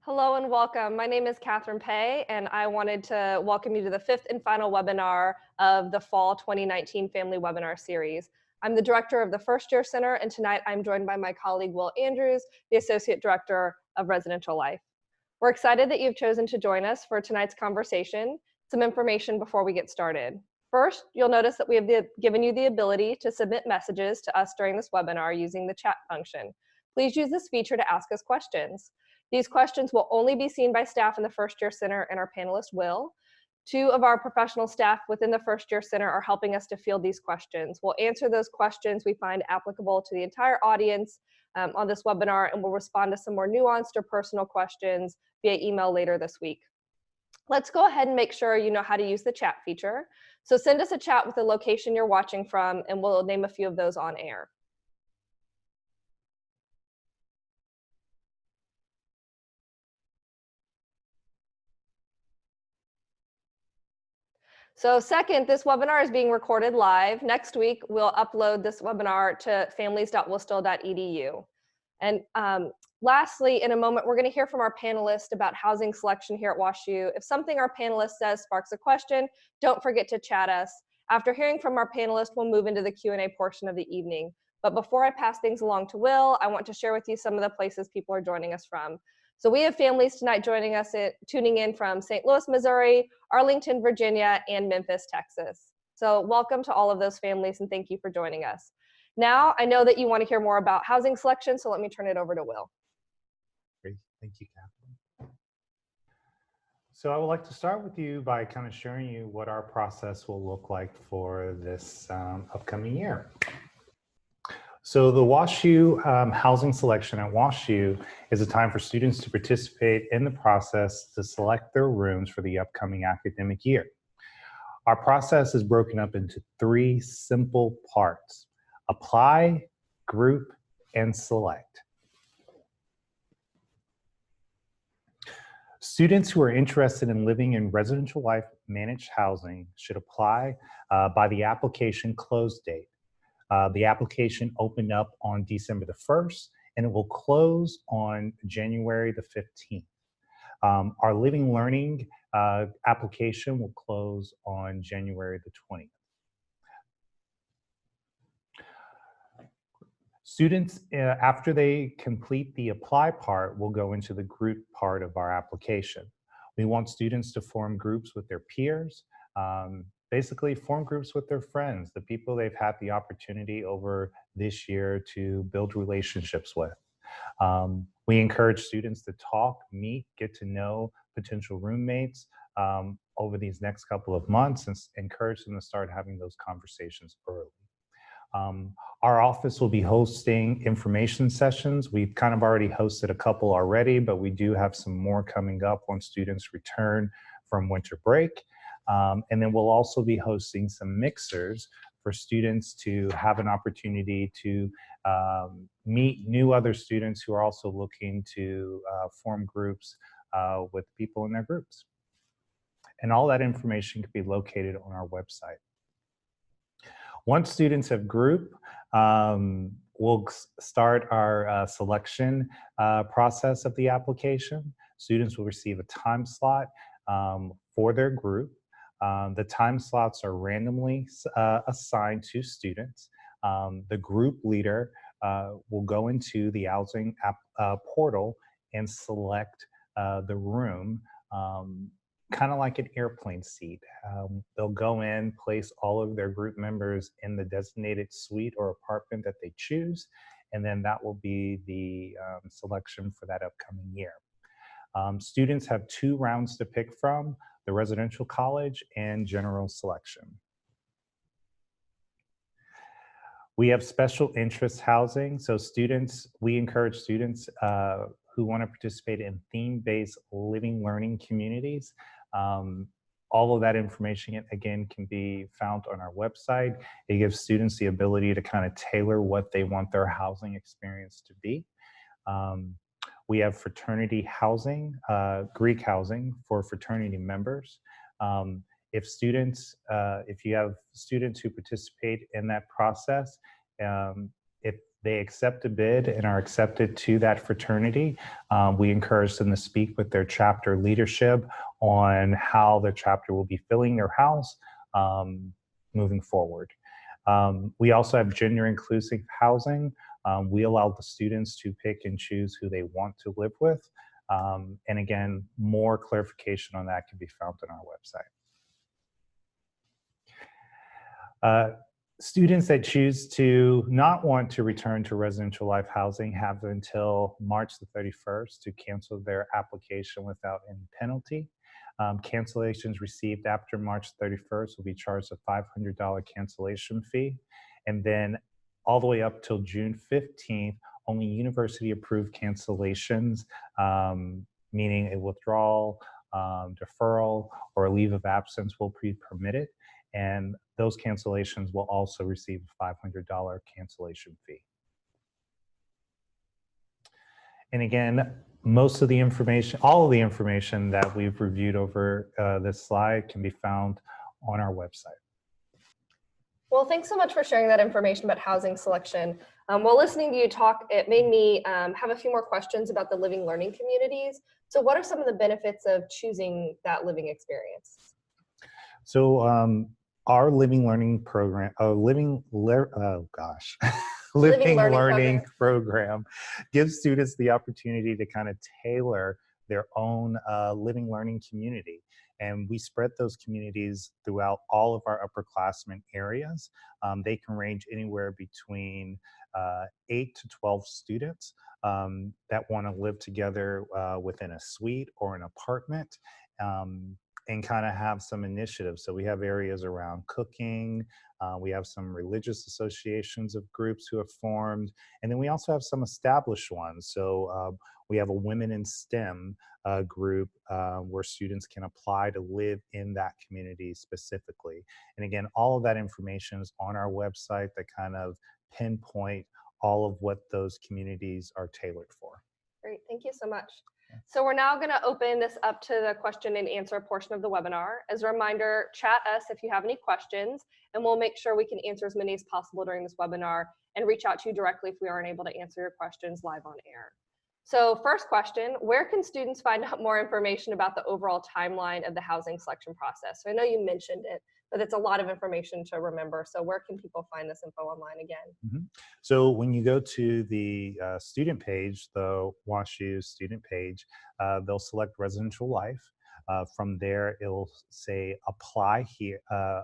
Hello and welcome. My name is Catherine Pei, and I wanted to welcome you to the fifth and final webinar of the Fall 2019 Family Webinar Series. I'm the director of the First Year Center, and tonight I'm joined by my colleague Will Andrews, the Associate Director of Residential Life. We're excited that you've chosen to join us for tonight's conversation. Some information before we get started. First, you'll notice that we have given you the ability to submit messages to us during this webinar using the chat function. Please use this feature to ask us questions. These questions will only be seen by staff in the First Year Center, and our panelists will. Two of our professional staff within the First Year Center are helping us to field these questions. We'll answer those questions we find applicable to the entire audience on this webinar, and we'll respond to some more nuanced or personal questions via email later this week. Let's go ahead and make sure you know how to use the chat feature. So send us a chat with the location you're watching from, and we'll name a few of those on air. So second, this webinar is being recorded live. Next week, we'll upload this webinar to families.worcester.edu. And lastly, in a moment, we're going to hear from our panelists about housing selection here at WashU. If something our panelist says sparks a question, don't forget to chat us. After hearing from our panelists, we'll move into the Q&A portion of the evening. But before I pass things along to Will, I want to share with you some of the places people are joining us from. So we have families tonight joining us, tuning in from St. Louis, Missouri, Arlington, Virginia, and Memphis, Texas. So welcome to all of those families, and thank you for joining us. Now, I know that you want to hear more about housing selection, so let me turn it over to Will. Great, thank you, Catherine. So I would like to start with you by kind of sharing you what our process will look like for this upcoming year. So the WashU housing selection at WashU is a time for students to participate in the process to select their rooms for the upcoming academic year. Our process is broken up into three simple parts: apply, group, and select. Students who are interested in living in residential life managed housing should apply by the application close date. The application opened up on December the 1st, and it will close on January the 15th. Our Living Learning application will close on January the 20th. Students, after they complete the apply part, will go into the group part of our application. We want students to form groups with their peers, basically form groups with their friends, the people they've had the opportunity over this year to build relationships with. We encourage students to talk, meet, get to know potential roommates over these next couple of months, and encourage them to start having those conversations early. Our office will be hosting information sessions. We've kind of already hosted a couple already, but we do have some more coming up when students return from winter break. And then we'll also be hosting some mixers for students to have an opportunity to meet new other students who are also looking to form groups with people in their groups. And all that information can be located on our website. Once students have grouped, we'll start our selection process of the application. Students will receive a time slot for their group. The time slots are randomly assigned to students. The group leader will go into the housing portal and select the room, kind of like an airplane seat. They'll go in, place all of their group members in the designated suite or apartment that they choose, and then that will be the selection for that upcoming year. Students have 2 rounds to pick from: the residential college and general selection. We have special interest housing. So we encourage students who want to participate in theme-based living learning communities. All of that information, again, can be found on our website. It gives students the ability to kind of tailor what they want their housing experience to be. We have fraternity housing, Greek housing for fraternity members. If you have students who participate in that process, if they accept a bid and are accepted to that fraternity, we encourage them to speak with their chapter leadership on how their chapter will be filling their house moving forward. We also have gender inclusive housing. We allow the students to pick and choose who they want to live with. And again, more clarification on that can be found on our website. Students that choose to not want to return to residential life housing have until March the 31st to cancel their application without any penalty. Cancellations received after March 31st will be charged a $500 cancellation fee. And then all the way up till June 15th, only university approved cancellations, meaning a withdrawal, deferral, or a leave of absence will be permitted. And those cancellations will also receive a $500 cancellation fee. And again, most of the information, all of the information that we've reviewed over this slide can be found on our website. Well, thanks so much for sharing that information about housing selection. While listening to you talk, it made me have a few more questions about the living learning communities. So what are some of the benefits of choosing that living experience? So our living learning program, living learning program gives students the opportunity to kind of tailor their own living learning community. And we spread those communities throughout all of our upperclassmen areas. They can range anywhere between 8 to 12 students that want to live together within a suite or an apartment. And kind of have some initiatives. So we have areas around cooking, we have some religious associations of groups who have formed, and then we also have some established ones. So we have a Women in STEM group where students can apply to live in that community specifically. And again, all of that information is on our website that kind of pinpoint all of what those communities are tailored for. Great, thank you so much. So we're now going to open this up to the question and answer portion of the webinar. As a reminder, chat us if you have any questions, and we'll make sure we can answer as many as possible during this webinar and reach out to you directly if we aren't able to answer your questions live on air. So first question, where can students find out more information about the overall timeline of the housing selection process? So I know you mentioned it, but it's a lot of information to remember. So where can people find this info online again? So when you go to the student page, the WashU student page, they'll select residential life. From there, it'll say apply here,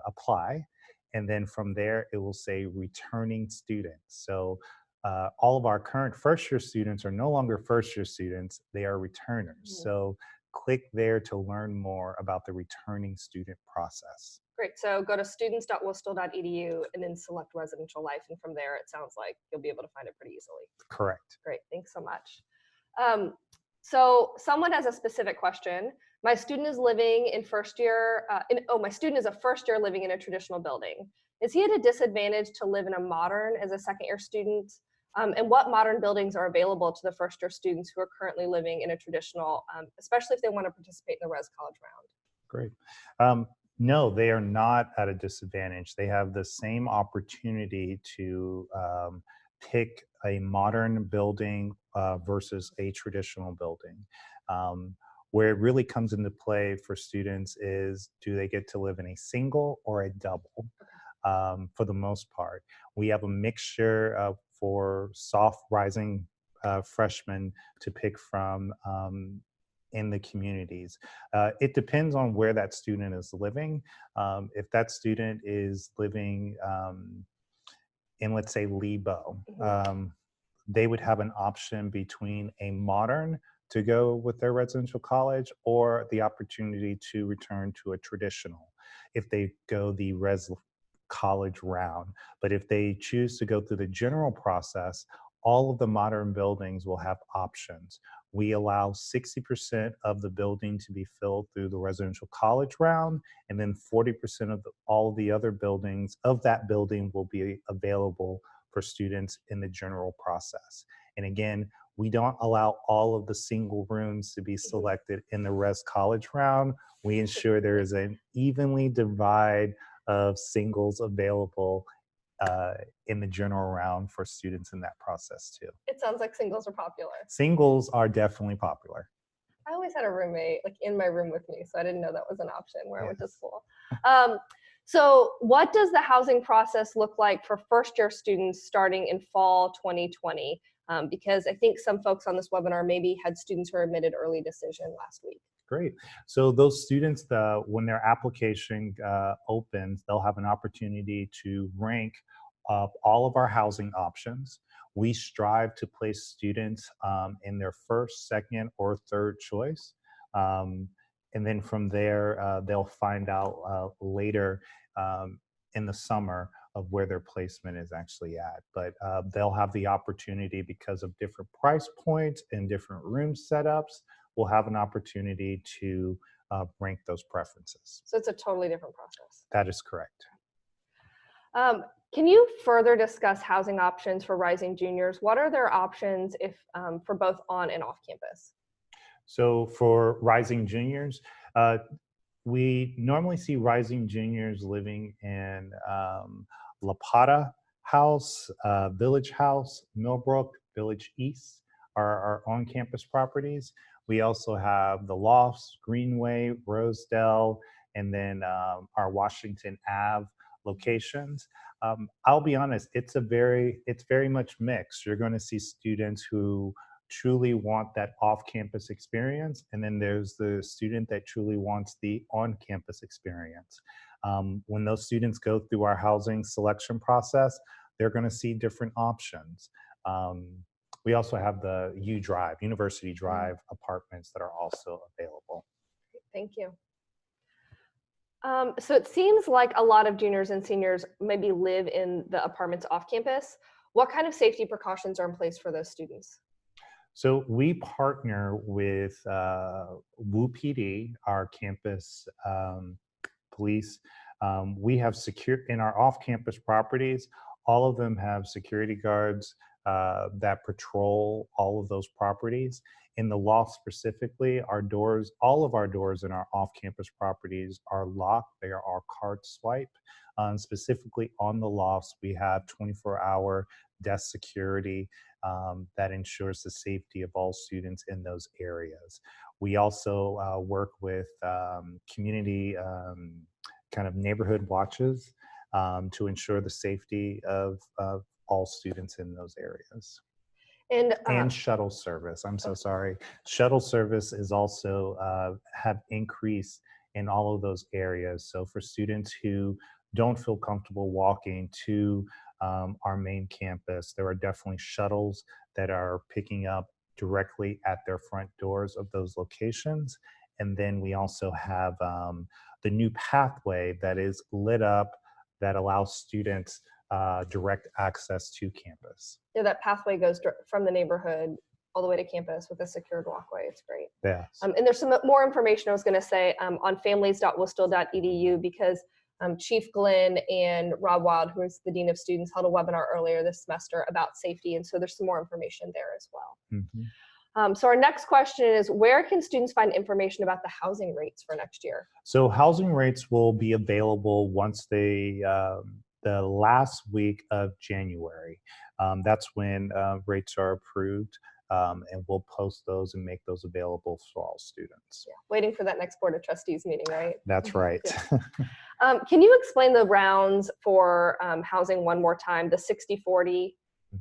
apply. And then from there, it will say returning students. So all of our current first year students are no longer first year students, they are returners. So click there to learn more about the returning student process. Great, so go to students.worcester.edu and then select residential life, and from there it sounds like you'll be able to find it pretty easily. Correct. Great, thanks so much. So someone has a specific question. My student is living in first year, my student is a first year living in a traditional building. Is he at a disadvantage to live in a modern as a second year student? And what modern buildings are available to the first year students who are currently living in a traditional, especially if they want to participate in the Res College round? Great. No, they are not at a disadvantage. They have the same opportunity to pick a modern building versus a traditional building. Where it really comes into play for students is, do they get to live in a single or a double? For the most part, we have a mixture for soft rising freshmen to pick from in the communities. It depends on where that student is living. If that student is living in, let's say, Lebo, they would have an option between a modern to go with their residential college or the opportunity to return to a traditional if they go the res college round. But if they choose to go through the general process, all of the modern buildings will have options. We allow 60% of the building to be filled through the residential college round, and then 40% of all the other buildings of that building will be available for students in the general process. And again, we don't allow all of the single rooms to be selected in the Res College round. We ensure there is an evenly divided of singles available in the general round for students in that process too. It sounds like singles are popular. Singles are definitely popular. I always had a roommate like in my room with me, so I didn't know that was an option where I went to Yes. school. So what does the housing process look like for first-year students starting in fall 2020? Because I think some folks on this webinar maybe had students who were admitted early decision last week. Great. So those students, when their application opens, they'll have an opportunity to rank all of our housing options. We strive to place students in their first, second, or third choice. And then from there, they'll find out later in the summer of where their placement is actually at. But they'll have the opportunity, because of different price points and different room setups, we'll have an opportunity to rank those preferences. So it's a totally different process. That is correct. Can you further discuss housing options for rising juniors? What are their options if for both on and off campus? So for rising juniors, we normally see rising juniors living in La Pata House, Village House, Millbrook, Village East are our on-campus properties. We also have the Lofts, Greenway, Rosedale, and then our Washington Ave locations. I'll be honest, it's very much mixed. You're going to see students who truly want that off-campus experience, and then there's the student that truly wants the on-campus experience. When those students go through our housing selection process, they're going to see different options. We also have the University Drive apartments that are also available. Thank you. So it seems like a lot of juniors and seniors maybe live in the apartments off campus. What kind of safety precautions are in place for those students? So we partner with WU PD, our campus police. We have in our off-campus properties, all of them have security guards that patrol all of those properties. In the loft specifically, all of our doors in our off-campus properties are locked. They are our card swipe. Specifically on the lofts, we have 24-hour desk security that ensures the safety of all students in those areas. We also work with community kind of neighborhood watches to ensure the safety of all students in those areas. And shuttle service, I'm so sorry. Shuttle service is also have increased in all of those areas. So for students who don't feel comfortable walking to our main campus, there are definitely shuttles that are picking up directly at their front doors of those locations. And then we also have the new pathway that is lit up that allows students direct access to campus. Yeah, that pathway goes from the neighborhood all the way to campus with a secured walkway. It's great. Yes. And there's some more information I was going to say on families.worcester.edu, because Chief Glenn and Rob Wild, who is the Dean of Students, held a webinar earlier this semester about safety. And so there's some more information there as well. Mm-hmm. So our next question is, where can students find information about the housing rates for next year? So housing rates will be available once the last week of January. That's when rates are approved, and we'll post those and make those available for all students. Yeah, waiting for that next Board of Trustees meeting, right? That's right. Yeah. Can you explain the rounds for housing one more time, the 60-40?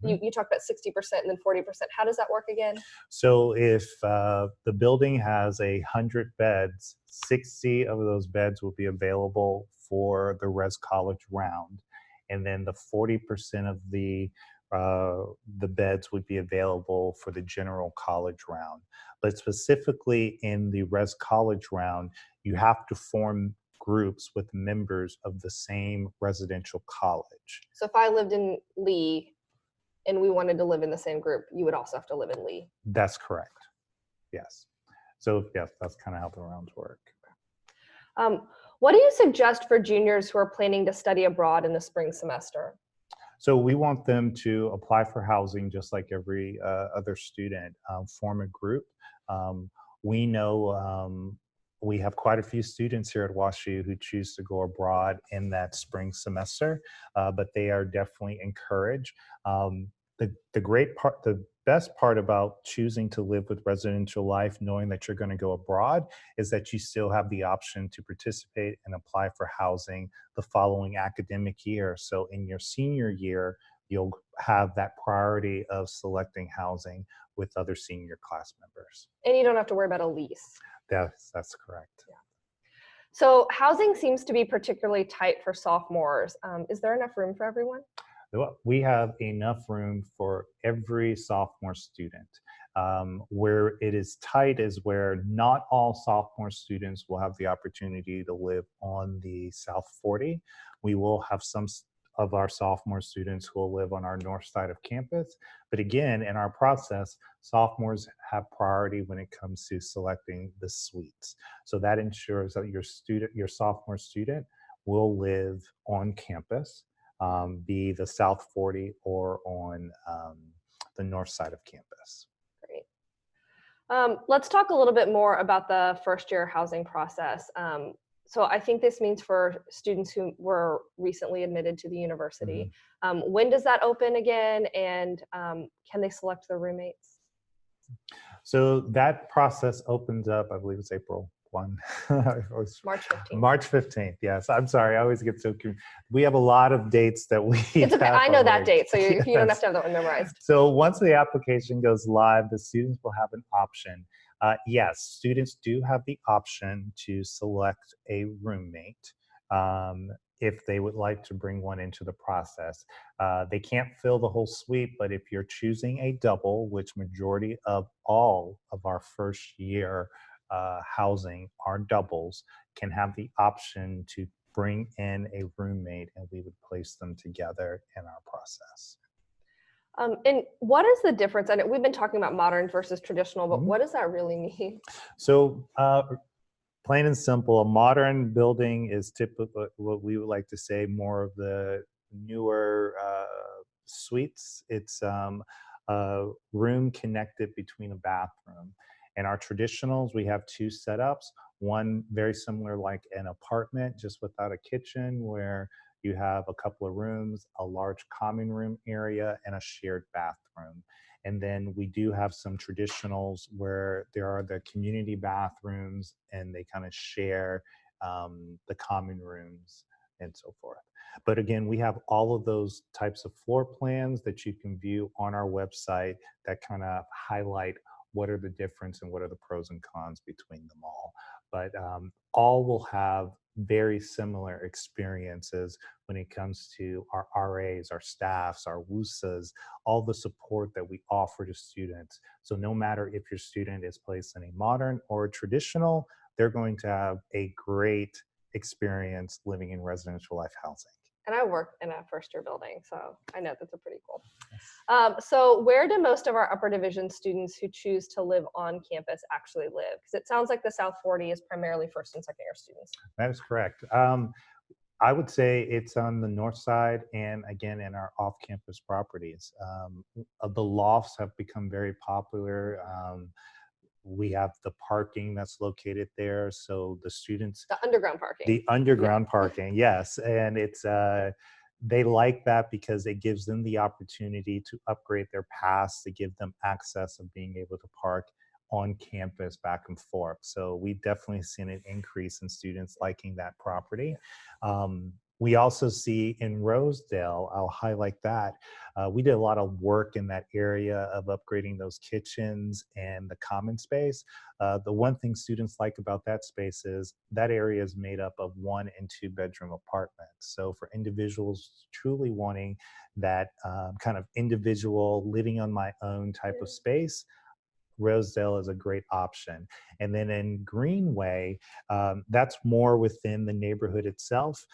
Mm-hmm. You talked about 60% and then 40%. How does that work again? So if the building has 100 beds, 60 of those beds will be available for the Res College round. And then the 40% of the beds would be available for the general college round. But specifically in the Res College round, you have to form groups with members of the same residential college. So if I lived in Lee and we wanted to live in the same group, you would also have to live in Lee. That's correct. Yes. So yes, that's kind of how the rounds work. What do you suggest for juniors who are planning to study abroad in the spring semester? So we want them to apply for housing just like every other student, form a group. We know we have quite a few students here at WashU who choose to go abroad in that spring semester, but they are definitely encouraged. The great part, the best part about choosing to live with residential life, knowing that you're going to go abroad, is that you still have the option to participate and apply for housing the following academic year. So in your senior year, you'll have that priority of selecting housing with other senior class members. And you don't have to worry about a lease. That's correct. Yeah. So housing seems to be particularly tight for sophomores. Is there enough room for everyone? We have enough room for every sophomore student. Where it is tight is where not all sophomore students will have the opportunity to live on the South 40. We will have some of our sophomore students who will live on our north side of campus. But again, in our process, sophomores have priority when it comes to selecting the suites. So that ensures that your sophomore student will live on campus, be the South 40 or on the north side of campus. Great. Let's talk a little bit more about the first year housing process. So I think this means for students who were recently admitted to the university. Mm-hmm. When does that open again, and can they select their roommates? So that process opens up, I believe it's April 1. March 15th. March 15th, yes. I'm sorry, I always get so confused. We have a lot of dates that we It's okay, I know that date, so you don't have to have that one memorized. So once the application goes live, the students will have an option. Yes, students do have the option to select a roommate if they would like to bring one into the process. They can't fill the whole suite, but if you're choosing a double, which majority of all of our first year housing, our doubles, can have the option to bring in a roommate, and we would place them together in our process. And what is the difference? And we've been talking about modern versus traditional, but what does that really mean? So plain and simple, a modern building is typically what we would like to say more of the newer suites. It's a room connected between a bathroom. In our traditionals, we have two setups. One very similar like an apartment, just without a kitchen, where you have a couple of rooms, a large common room area, and a shared bathroom. And then we do have some traditionals where there are the community bathrooms and they kind of share the common rooms and so forth. But again, we have all of those types of floor plans that you can view on our website that kind of highlight what are the difference and what are the pros and cons between them all. But all will have very similar experiences when it comes to our RAs, our staffs, our WUSAs, all the support that we offer to students. So no matter if your student is placed in a modern or a traditional, they're going to have a great experience living in residential life housing. And I work in a first year building, so I know that's a pretty cool. So where do most of our upper division students who choose to live on campus actually live? Because it sounds like the South 40 is primarily first and second year students. That is correct. I would say it's on the north side and again in our off-campus properties. The lofts have become very popular. We have the parking that's located there, so the students, the underground parking, parking, yes, and it's they like that because it gives them the opportunity to upgrade their pass, to give them access of being able to park on campus back and forth. So we've definitely seen an increase in students liking that property. We also see in Rosedale, I'll highlight that, we did a lot of work in that area of upgrading those kitchens and the common space. The one thing students like about that space is that area is made up of 1 and 2 bedroom apartments. So for individuals truly wanting that kind of individual living on my own type of space, Rosedale is a great option. And then in Greenway, that's more within the neighborhood itself.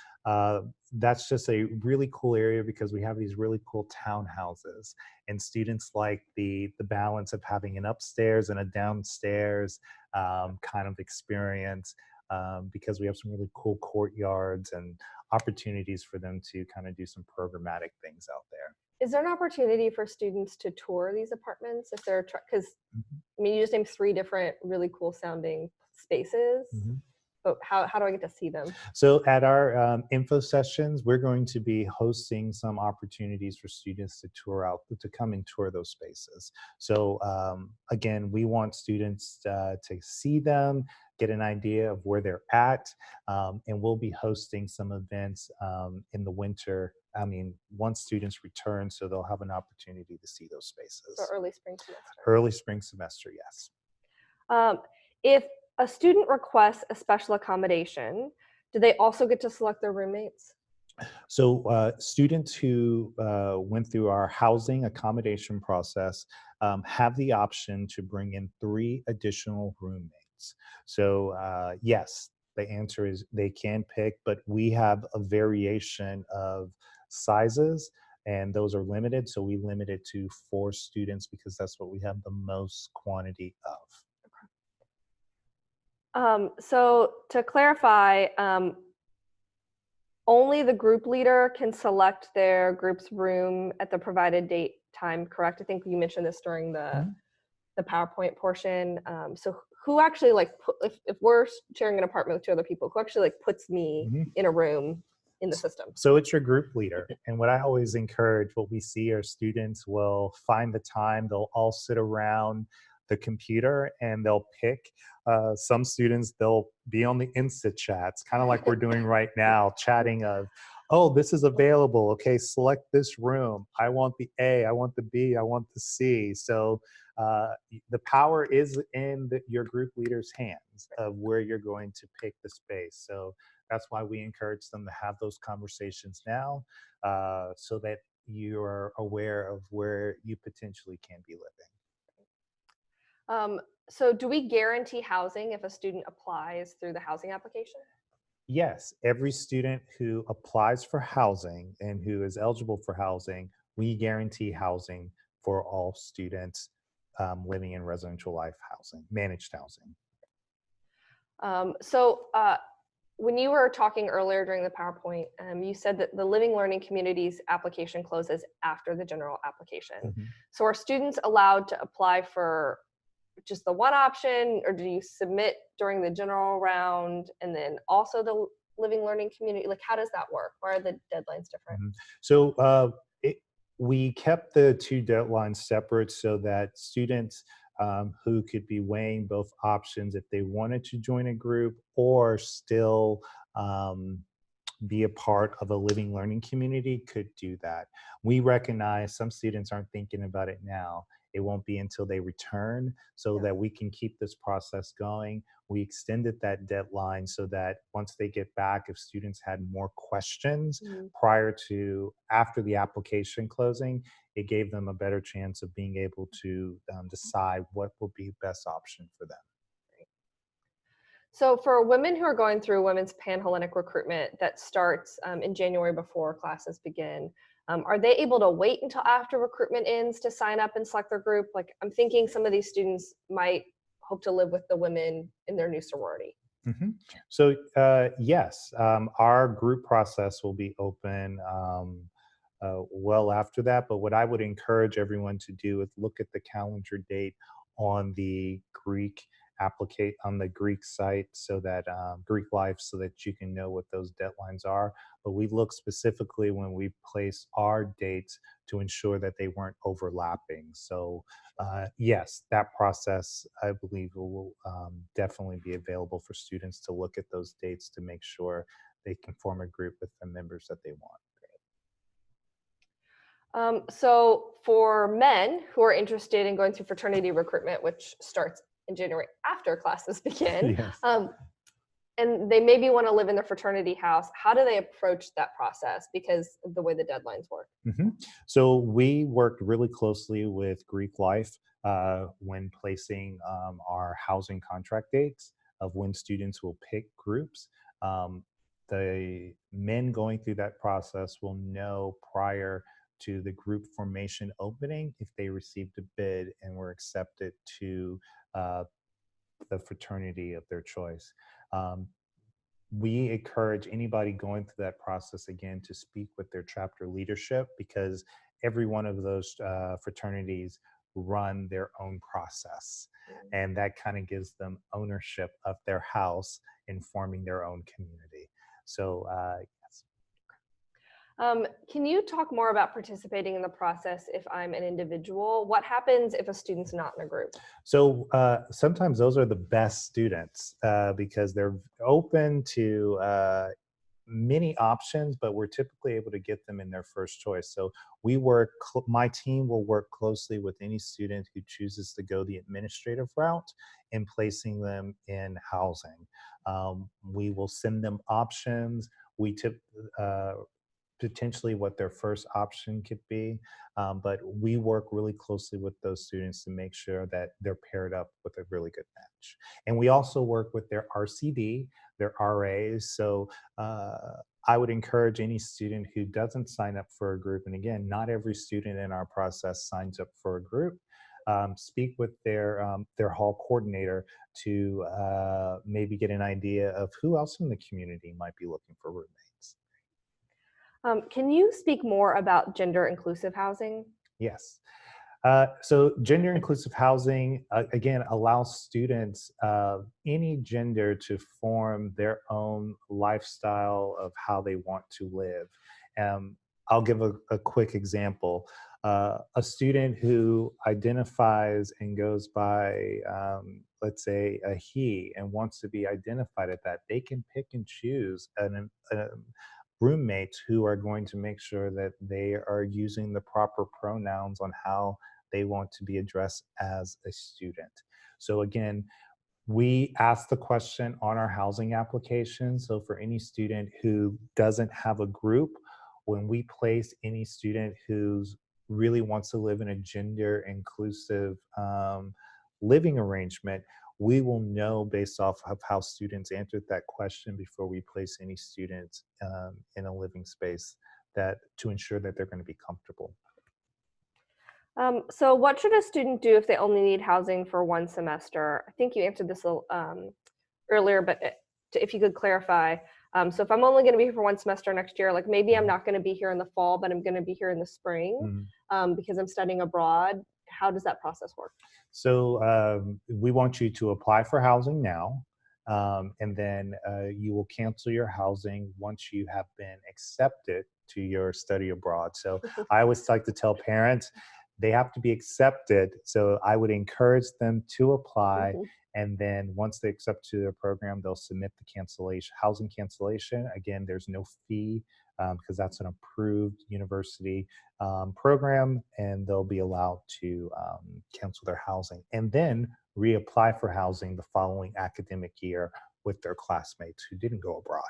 That's just a really cool area because we have these really cool townhouses, and students like the balance of having an upstairs and a downstairs kind of experience because we have some really cool courtyards and opportunities for them to kind of do some programmatic things out there. Is there an opportunity for students to tour these apartments if they're, because I mean, you just named 3 different really cool sounding spaces, Mhm. but how do I get to see them? So at our info sessions, we're going to be hosting some opportunities for students to tour out, to come and tour those spaces. So again, we want students to see them, get an idea of where they're at, and we'll be hosting some events in the winter. I mean, once students return, so they'll have an opportunity to see those So spaces. early spring semester. Early spring semester, yes. Um, if a student requests a special accommodation, do they also get to select their roommates? So students who went through our housing accommodation process have the option to bring in 3 additional roommates. So yes, the answer is they can pick, but we have a variation of sizes and those are limited. So we limit it to 4 students because that's what we have the most quantity of. So to clarify, only the group leader can select their group's room at the provided date time, correct? I think you mentioned this during Mhm. the PowerPoint portion. So who actually if we're sharing an apartment with 2 other people, who actually puts me Mhm. in a room in the system? So it's your group leader. And what I always encourage, what we see are students will find the time, they'll all sit around the computer and they'll pick. Some students, they'll be on the Insta chats, kind of like we're doing right now, chatting of, oh, this is available. Okay, select this room. I want the A, I want the B, I want the C. So the power is in your group leader's hands of where you're going to pick the space. So that's why we encourage them to have those conversations now so that you're aware of where you potentially can be living. So do we guarantee housing if a student applies through the housing application? Yes, every student who applies for housing and who is eligible for housing, we guarantee housing for all students living in residential life housing, managed housing. So when you were talking earlier during the PowerPoint, you said that the Living Learning Communities application closes after the general application. Mhm. So are students allowed to apply for just the one option, or do you submit during the general round and then also the Living Learning Community? Like, how does that work? Why are the deadlines different? Mhm. So it, we kept the 2 deadlines separate so that students who could be weighing both options if they wanted to join a group or still um, be a part of a living learning community could do that. We recognize some students aren't thinking about it now. It won't be until they return so Yeah. that we can keep this process going. We extended that deadline so that once they get back, if students had more questions Mhm. prior to after the application closing, it gave them a better chance of being able to decide what will be best option for them. So for women who are going through women's Panhellenic recruitment that starts in January before classes begin, are they able to wait until after recruitment ends to sign up and select their group? Like, I'm thinking some of these students might hope to live with the women in their new sorority. Mhm. So yes, our group process will be open well after that. But what I would encourage everyone to do is look at the calendar date on the Greek applicate on the Greek site so that Greek Life so that you can know what those deadlines are. But we look specifically when we place our dates to ensure that they weren't overlapping. So yes, that process I believe will definitely be available for students to look at those dates to make sure they can form a group with the members that they want. So for men who are interested in going through fraternity recruitment, which starts in January after classes begin, Yes. and they maybe want to live in their fraternity house, how do they approach that process because of the way the deadlines work? So we worked really closely with Greek Life when placing our housing contract dates of when students will pick groups. Um, the men going through that process will know prior to the group formation opening if they received a bid and were accepted to uh, the fraternity of their choice. Um, we encourage anybody going through that process again to speak with their chapter leadership because every one of those fraternities run their own process. And that kind of gives them ownership of their house in forming their own community. So yes. Can you talk more about participating in the process if I'm an individual? What happens if a student's not in a group? So sometimes those are the best students because they're open to many options, but we're typically able to get them in their first choice. So my team will work closely with any student who chooses to go the administrative route in placing them in housing. We will send them options. We potentially what their first option could be. But we work really closely with those students to make sure that they're paired up with a really good match. And we also work with their RCD, their RAs. So I would encourage any student who doesn't sign up for a group, and again, not every student in our process signs up for a group, speak with their hall coordinator to maybe get an idea of who else in the community might be looking for roommates. Can you speak more about gender inclusive housing? Yes. So gender inclusive housing, again, allows students of any gender to form their own lifestyle of how they want to live. I'll give a quick example. A student who identifies and goes by, let's say, a he and wants to be identified at that, they can pick and choose roommates who are going to make sure that they are using the proper pronouns on how they want to be addressed as a student. So again, we ask the question on our housing application. So for any student who doesn't have a group, when we place any student who's really wants to live in a gender inclusive living arrangement, we will know based off of how students answered that question before we place any students in a living space that to ensure that they're going to be comfortable. So what should a student do if they only need housing for one semester? I think you answered this earlier, but if you could clarify. So if I'm only going to be here for one semester next year, like maybe I'm not going to be here in the fall, but I'm going to be here in the spring because I'm studying abroad. How does that process work? So we want you to apply for housing now, and then you will cancel your housing once you have been accepted to your study abroad. So I always like to tell parents, they have to be accepted. So I would encourage them to apply. And then once they accept to their program, they'll submit the housing cancellation. Again, there's no fee because that's an approved university program, and they'll be allowed to cancel their housing and then reapply for housing the following academic year with their classmates who didn't go abroad.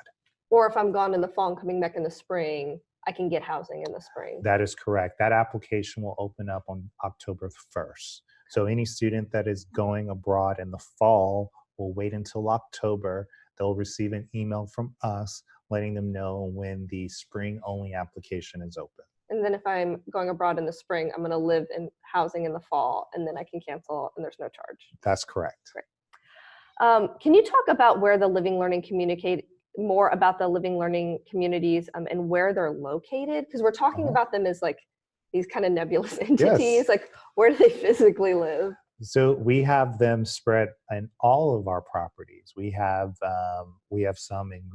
Or if I'm gone in the fall and coming back in the spring, I can get housing in the spring. That is correct. That application will open up on October 1st. So any student that is going abroad in the fall will wait until October. They'll receive an email from us letting them know when the spring only application is open. And then if I'm going abroad in the spring, I'm going to live in housing in the fall, and then I can cancel and there's no charge. That's correct. Great. Can you talk about where the living learning more about the living learning communities and where they're located? Because we're talking about them as like these kind of nebulous entities. Yes. Like, where do they physically live? So we have them spread in all of our properties. We have some in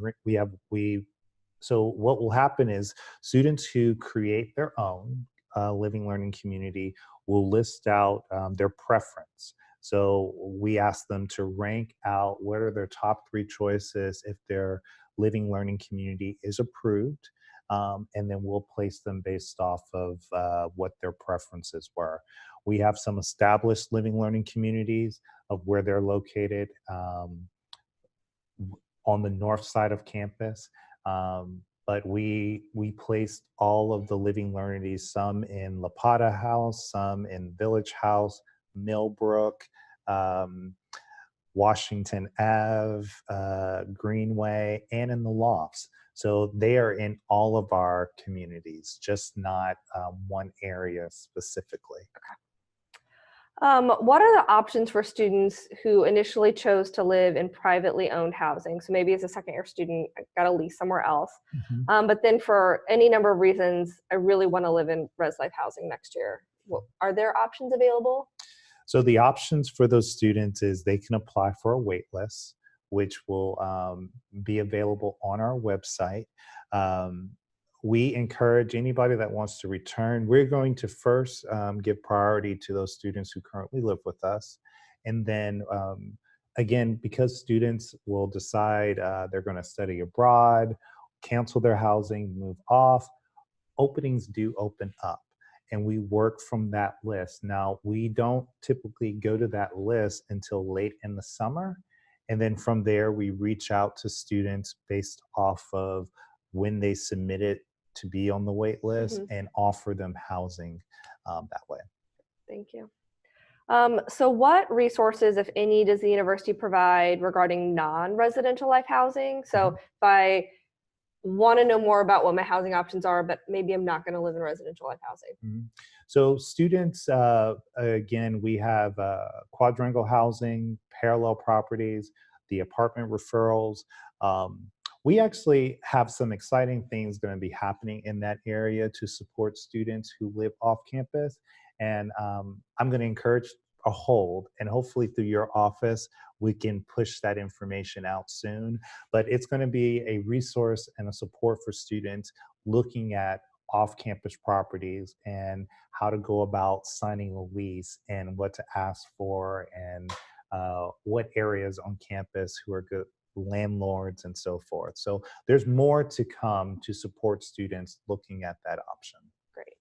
so what will happen is students who create their own living learning community will list out their preference. So we ask them to rank out what are their top 3 choices if their living learning community is approved, and then we'll place them based off of what their preferences were. We have some established living learning communities of where they're located on the north side of campus. But we placed all of the living learning, some in La Pata House, some in Village House, Millbrook, Washington Ave, Greenway, and in the lofts. So they are in all of our communities, just not one area specifically. What are the options for students who initially chose to live in privately owned housing? So maybe as a second year student, I got a lease somewhere else. But then for any number of reasons, I really want to live in res life housing next year. Are there options available? So the options for those students is they can apply for a wait list, which will be available on our website. Um, we encourage anybody that wants to return. We're going to first give priority to those students who currently live with us. And then again, because students will decide they're going to study abroad, cancel their housing, move off, openings do open up and we work from that list. Now, we don't typically go to that list until late in the summer. And then from there, we reach out to students based off of when they submitted to be on the wait list and offer them housing that way. Thank you. So what resources, if any, does the university provide regarding non-residential life housing? So if I want to know more about what my housing options are, but maybe I'm not going to live in residential life housing. So students, again, we have quadrangle housing, parallel properties, the apartment referrals. We actually have some exciting things going to be happening in that area to support students who live off campus. And I'm going to encourage a hold, and hopefully through your office, we can push that information out soon. But it's going to be a resource and a support for students looking at off-campus properties and how to go about signing a lease and what to ask for and what areas on campus who are good landlords and so forth. So there's more to come to support students looking at that option. Great.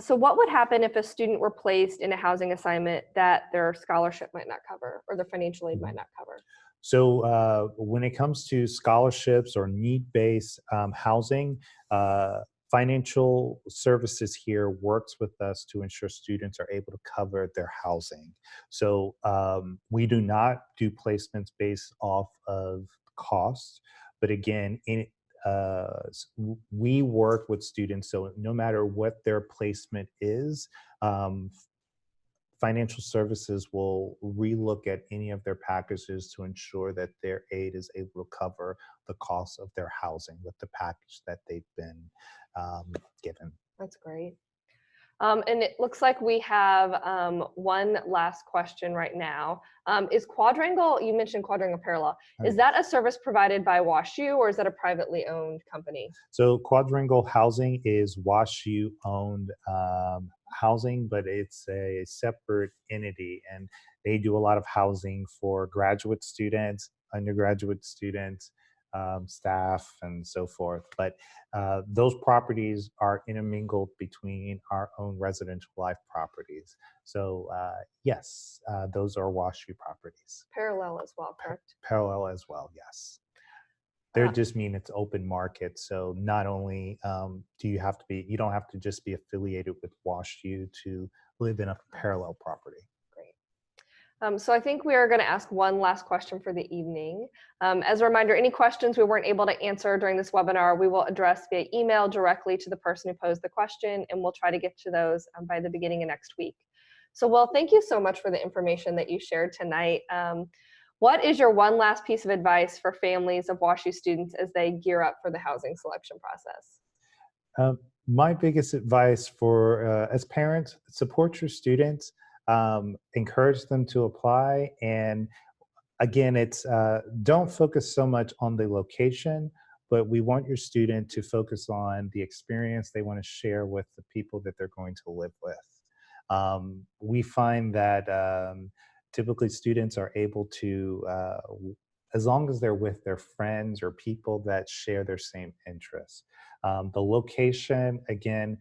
So what would happen if a student were placed in a housing assignment that their scholarship might not cover or their financial aid might not cover? So when it comes to scholarships or need-based housing, financial services here works with us to ensure students are able to cover their housing. So we do not do placements based off of cost, but again, we work with students, so no matter what their placement is, financial services will relook at any of their packages to ensure that their aid is able to cover the cost of their housing with the package that they've been given. That's great. And it looks like we have one last question right now. Is quadrangle, you mentioned quadrangle parallel, is that a service provided by WashU or is that a privately owned company? So quadrangle housing is WashU owned housing, but it's a separate entity and they do a lot of housing for graduate students, undergraduate students, staff, and so forth. But those properties are intermingled between our own residential life properties. So yes, those are WashU properties. Parallel as well, correct? Parallel as well, yes. They just mean it's open market. So not only do you have to be, you don't have to just be affiliated with WashU to live in a parallel property. Great. So I think we are going to ask one last question for the evening. As a reminder, any questions we weren't able to answer during this webinar, we will address via email directly to the person who posed the question, and we'll try to get to those by the beginning of next week. So, Will, thank you so much for the information that you shared tonight. What is your one last piece of advice for families of WashU students as they gear up for the housing selection process? My biggest advice for as parents, support your students, encourage them to apply, and again, it's don't focus so much on the location, but we want your student to focus on the experience they want to share with the people that they're going to live with. We find that typically students are able to, as long as they're with their friends or people that share their same interests. The location, again,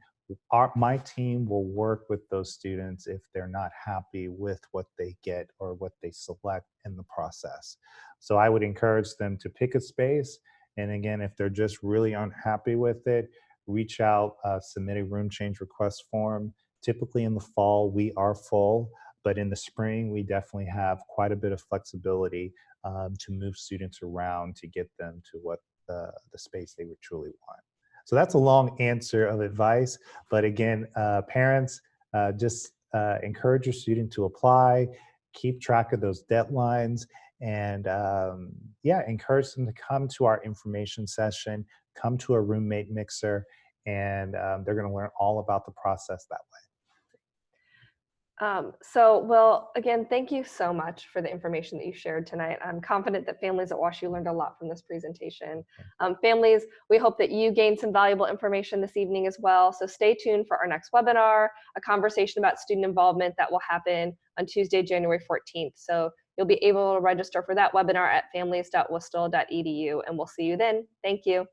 my team will work with those students if they're not happy with what they get or what they select in the process. So I would encourage them to pick a space. And again, if they're just really unhappy with it, reach out, submit a room change request form. Typically in the fall, we are full, but in the spring, we definitely have quite a bit of flexibility to move students around to get them to what the space they would truly want. So that's a long answer of advice, but again, parents, just encourage your student to apply, keep track of those deadlines, and yeah, encourage them to come to our information session, come to a roommate mixer, and they're gonna learn all about the process that way. Well, again, thank you so much for the information that you shared tonight. I'm confident that families at WashU learned a lot from this presentation. Families, we hope that you gained some valuable information this evening as well. So stay tuned for our next webinar, a conversation about student involvement that will happen on Tuesday, January 14th. So you'll be able to register for that webinar at families.worcester.edu, and we'll see you then. Thank you.